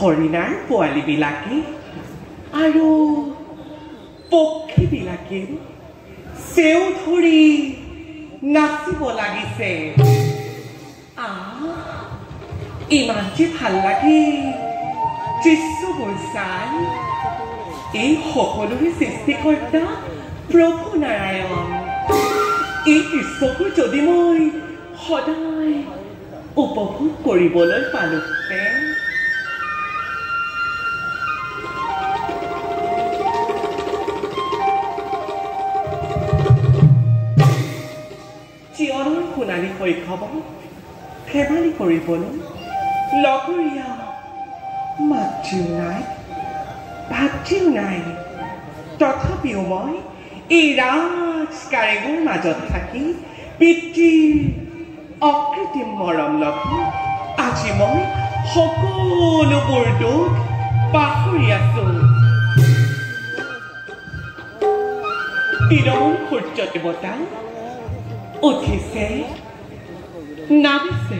হৰিণাৰ পোৱালীবিলাকে আৰু পক্ষীবিলাকে চেও ধৰি নাচিব লাগিছে। ইমান যে ভাল লাগে দৃশ্যবোৰ চাই। এই সকলোৰে সৃষ্টিকৰ্তা প্ৰভু নাৰায়ণ। এই দৃশ্যবোৰ যদি মই সদায় উপভোগ কৰিবলৈ পালোহেঁতেন। জীৱনৰ সোণালী শৈশৱত ধেমালি কৰিবলৈ লগৰীয়া মাতৃও নাই, ভাতৃও নাই। তথাপিও মই এই ৰাজ কাৰেঙৰ মাজত থাকি পিতৃৰ অকৃত্ৰিম মৰম লভি আজি মই সকলোবোৰ দুখ পাহৰি আছো। দিনৰ সূৰ্য দেৱতা উঠিছে, নামিছে।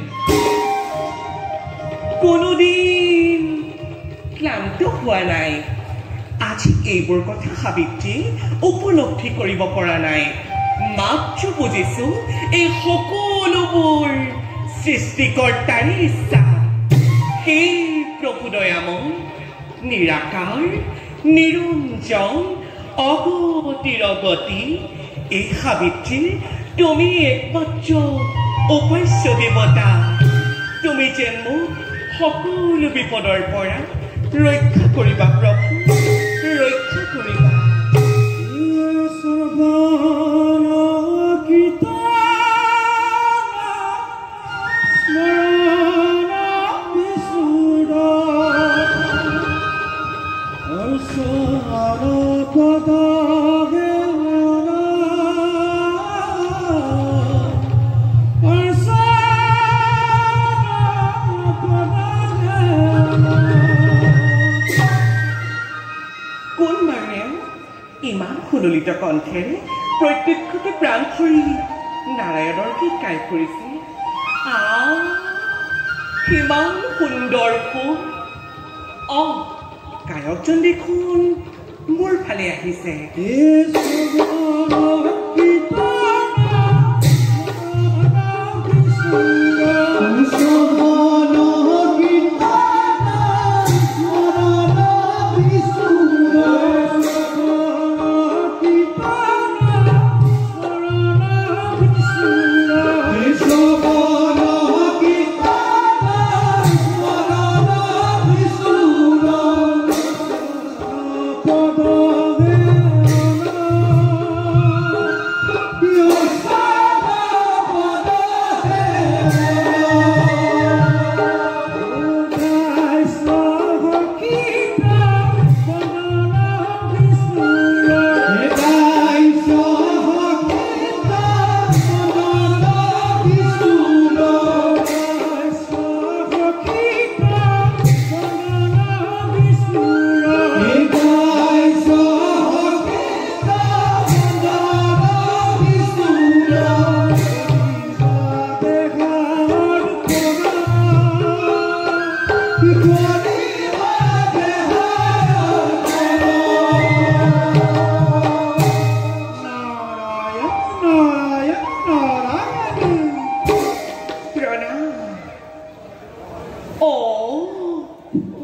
কোনোদিন ক্লান্ত হোৱা নাই। আজি এইবোৰ কথা সাবিত্ৰী উপলব্ধি কৰিব পৰা নাই। মাত্ৰ বুজিছো এই সকলোবোৰ সৃষ্টিকৰ্তাৰে ইচ্ছা। সেই প্ৰভু দয়াময়, নিৰাকাৰ, নিৰঞ্জন, অগতিৰ অগতি এই সাবিত্ৰীৰ তুমি একমাত্ৰ উপাস্য দেৱতা। তুমি যেন মোক সকলো বিপদৰ পৰা ৰক্ষা কৰিবা প্ৰভু, ৰক্ষা কৰিবা। সুনীত কণ্ঠেৰে প্ৰত্যক্ষতে প্ৰাণ ভৰি নাৰায়ণৰ গীত গাই ফুৰিছে। কিমান সুন্দৰ সুৰ। গায়কজন দেখোন মোৰ ফালে আহিছে।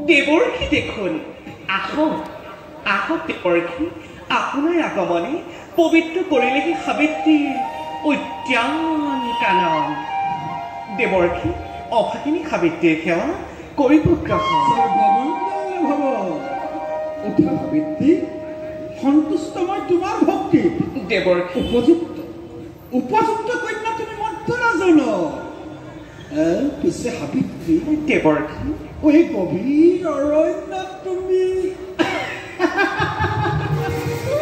দেৱৰ্ষী দেখোন আহক দেৱৰ্ষী, আপোনাৰ আগমনে পবিত্ৰ কৰিলেহি সাবিত্ৰীৰ উদ্যান কানন। দেৱৰ্ষী, অভাগিনী সাবিত্ৰীৰ সেৱা কৰিব গ্ৰহণ। সাবিত্ৰী, সন্তুষ্ট মই তোমাৰ ভক্তি। দেৱৰ্ষী, উপযুক্ত কন্যা তুমি মধ্য নাজানো। পিছে সাবিত্ৰী, দেৱৰ্ষী, এই গভীৰ অৰণ্যত তুমি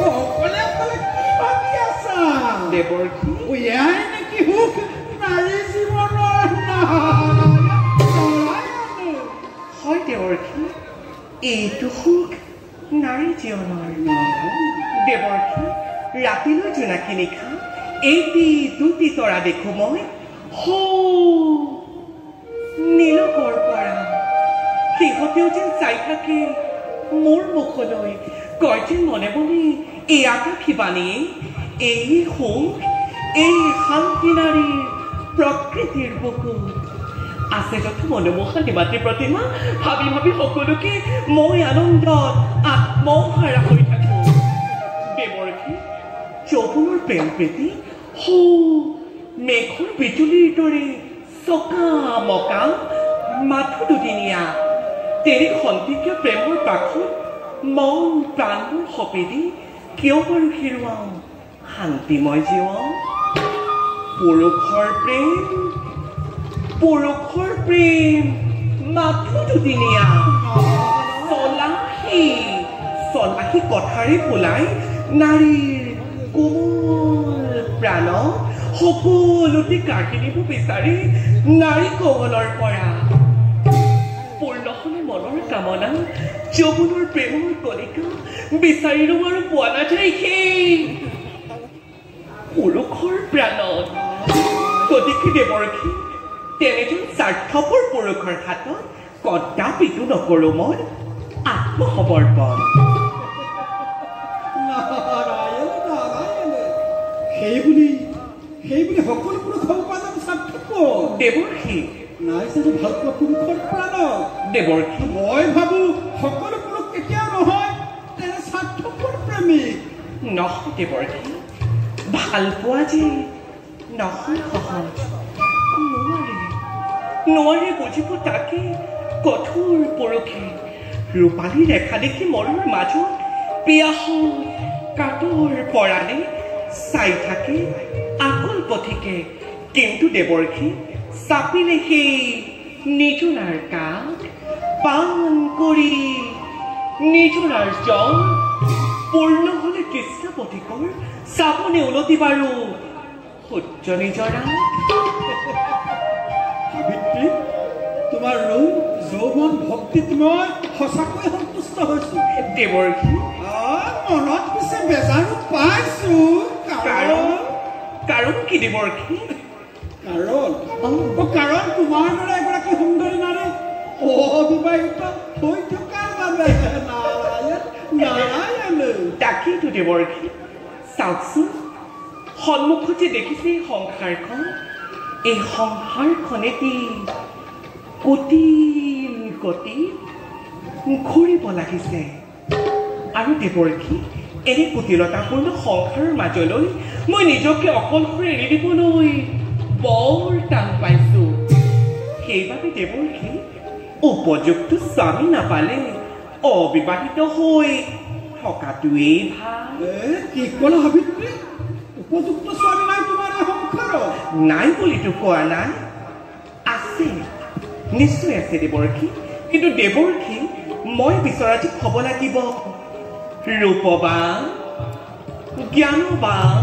অকলে অকলে কি ভাবি আছা? দেৱৰ্ষী, এয়াই নেকি সুখ নাৰী জীৱনৰ? হয় দেৱৰ্ষী, এইটো সুখ নাৰী জীৱনৰ। দেৱৰ্ষী, ৰাতিলৈ জোনাকী নিশা এটি দুটি তৰা দেখো মই নীলকৰ পৰা। সিহঁতেও যেন চাই থাকে মোৰ মুখলৈ, কয় যেন মনে মনে এই আকাশী বাণীয়ে এই সুখ, এই শান্তি নাৰীৰ প্ৰকৃতিৰ বুকুত আছে যথ মনোমোহা নিমাতী প্ৰতিমা। ভাবি ভাবি সকলোকে মই আনন্দত আত্মহাৰা হৈ থাকো। দেৱৰ্ষী, যৌৱনৰ প্ৰেম প্ৰীতি মেঘৰ বিজুলীৰ দৰে চকা মকা মাথো দুদিনীয়া তেৰি সন্তিকীয় প্ৰেমৰ পাখত মন প্ৰাণবোৰ সপেদি কিয় বাৰু হেৰুৱাওঁ শান্তিময় জীৱন। পুৰুষৰ প্ৰেম মাথো দুদিনীয়া। চলাহী কথাৰে ফুলাই নাৰীৰ কোমল প্ৰাণ সকলোতে কাঢ়ি নিব বিচাৰি নাৰী কোমলৰ পৰা। পূৰ্ণ হলে মনৰ কামনা, যৌৱনৰ প্ৰেমৰ কণিকা বিচাৰিলো আৰু পোৱা নাযায় সেই পুৰুষৰ প্ৰাণত। গতিকে দেৱৰ্ষী, তেনেজন স্বাৰ্থপৰ পুৰুষৰ হাতত কদাপিতো নকৰো মই আত্মসমৰ্পণ। সেইবুলি সকলো পুৰুষৰ উপাদান স্বাৰ্থপৰ। দেৱৰ্ষী, নাই চাগে ভাল পোৱা পুৰুষৰ প্ৰাণত। দেৱৰ্ষী, মই ভাবো সকলো পুৰুষ কেতিয়াও নহয় তেনে স্বাৰ্থপৰ প্ৰেমিক। নহয় দেৱৰ্ষী, ভাল পোৱা যে নহয় সহজ। নোৱাৰে বুজিব তাকে কঠোৰ পুৰুষে। ৰূপালী ৰেখা দেখি মনৰ মাজত পিয়াহত কাতৰ পৰাণে চাই থাকে আকল পথিকে। কিন্তু দেৱৰ্ষী, চাপিলে সেই নিজনাৰ কাষ পান কৰি নিজনাৰ জল পূৰ্ণ হলে কৃষ্ণ পথিকৰ চাবনে উলটি বাৰু সূৰ্য নিজৰা। সাবিত্ৰী, তোমাৰ ৰূপ যৌৱন ভক্তিত মই সঁচাকৈ সন্তুষ্ট হৈছো। দেৱৰ্ষী, মনত পিছে বেজাৰো পাইছো কাৰণ কি দেৱৰ্ষী কাৰণ তোমাৰ দৰে এগৰাকী সুন্দৰী নাৰী অবিবাহিত হৈ থকাৰ বাবে নাৰায়ণ তাকেইতো দেৱৰ্ষী চাওকচোন সন্মুখতে দেখিছে এই সংসাৰখন এই সংসাৰখনেদি কটিল কটি ঘূৰিব লাগিছে আৰু দেৱৰ্ষী এনে কুটিলতাপূৰ্ণ সংসাৰৰ মাজলৈ মই নিজকে অকলশৰে এৰি দিবলৈ বৰ টান পাইছো সেইবাবে দেৱৰ্ষী উপযুক্ত স্বামী নাপালে অবিবাহিত হৈ থকাটোৱেই ভাল কি ক'লা সাবিত্ৰী উপযুক্ত স্বামী নাই তোমাৰ এই সংসাৰত নাই বুলিতো কোৱা নাই আছে নিশ্চয় আছে দেৱৰ্ষী কিন্তু দেৱৰ্ষী মই বিচৰা ঠিক হ'ব লাগিব ৰূপৱান জ্ঞানৱান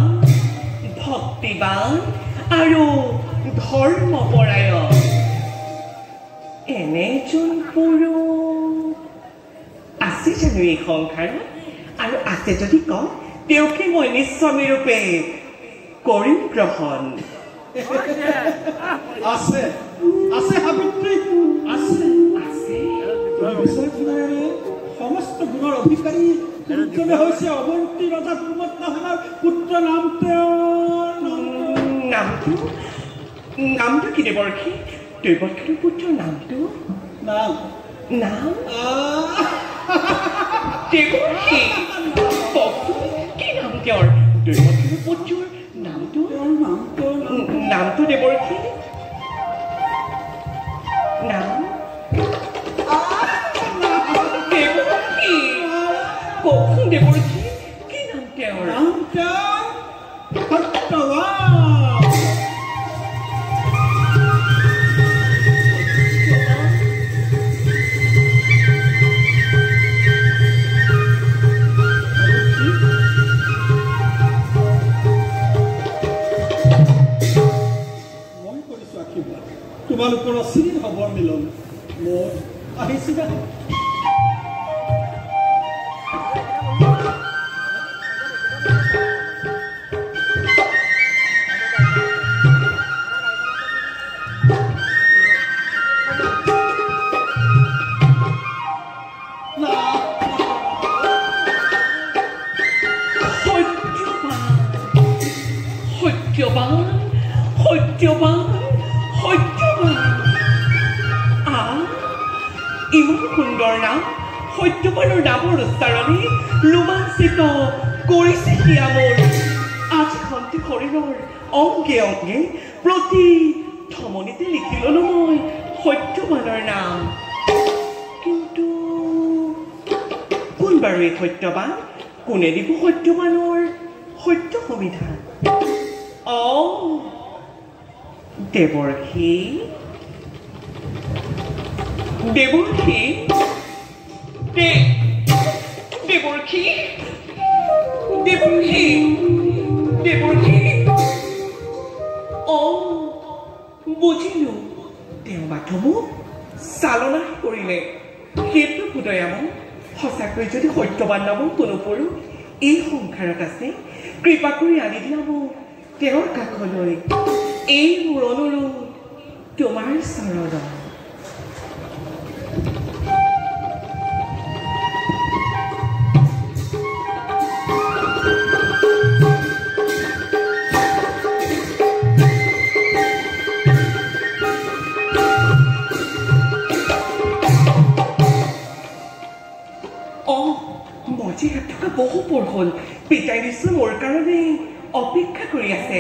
ভক্তিবান আৰু ধৰ্মপৰায়ণ এনেজন পুৰুষ আছে জানো এই সংসাৰত আৰু আছে যদি কওঁ তেওঁকে মই নিস্বামী ৰূপে কৰিম গ্ৰহণ আছে আছে সাবিত্ৰী আছে আছে বিশ্বনাথে সমস্ত গুণৰ অধিকাৰী সূৰ্যৱে হৈছে অৱন্তী ৰজা সুমত্তাহনৰ পুত্ৰ নাম তেওঁৰ নামটো কি দেৱৰ্ষী দৈৱৰ্ষীৰ পুত্ৰৰ নামটো নাম দেৱৰ্ষী কি নাম তেওঁৰ দৈৱৰ্ষীৰ পুত্ৰৰ নামটো দেৱৰ্ষী নাম দেৱৰ্ষী কওকচোন দেৱৰ্ষী কি নাম তেওঁৰ তোমালোকৰ চিৰি খবৰ মিলন মই আহিছিলা ইমান সুন্দৰ নাম সত্যবানৰ নামৰ উচ্চাৰণে ৰোমাঞ্চিত কৰিছে সিয়া মোৰ আজি খন্তি শৰীৰৰ অংগে অংগে প্ৰতি ধমনীতে লিখি ললো মই সত্যবানৰ নাম কিন্তু কোন বাৰু এই সত্যবান কোনে দিব সত্যবানৰ সত্য সমিধান দেৱৰ্ষী দেৱৰ্ষী দেৱৰ্ষী দেৱৰ্ষী দেৱৰ্ষী বুজিলো তেওঁ মাথো মোক চালনা কৰিলে সেইটো হৃদয়ামন সঁচাকৈ যদি সত্যবান নামৰ কোনো পুৰুষ এই সংসাৰত আছে কৃপা কৰি আনি দিয়া মোক তেওঁৰ কাষলৈ এই মোৰ অনুৰোধ তোমাৰ চৰণত বহু পঢ়ল পিতাই নিশ্চয় মোৰ কাৰণে অপেক্ষা কৰি আছে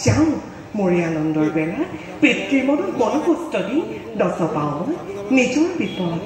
যাওঁ মোৰ আনন্দৰ বেলা পিতৃৰ মনত মনকষ্ট দি নচপাওঁ নিজৰ বিপদ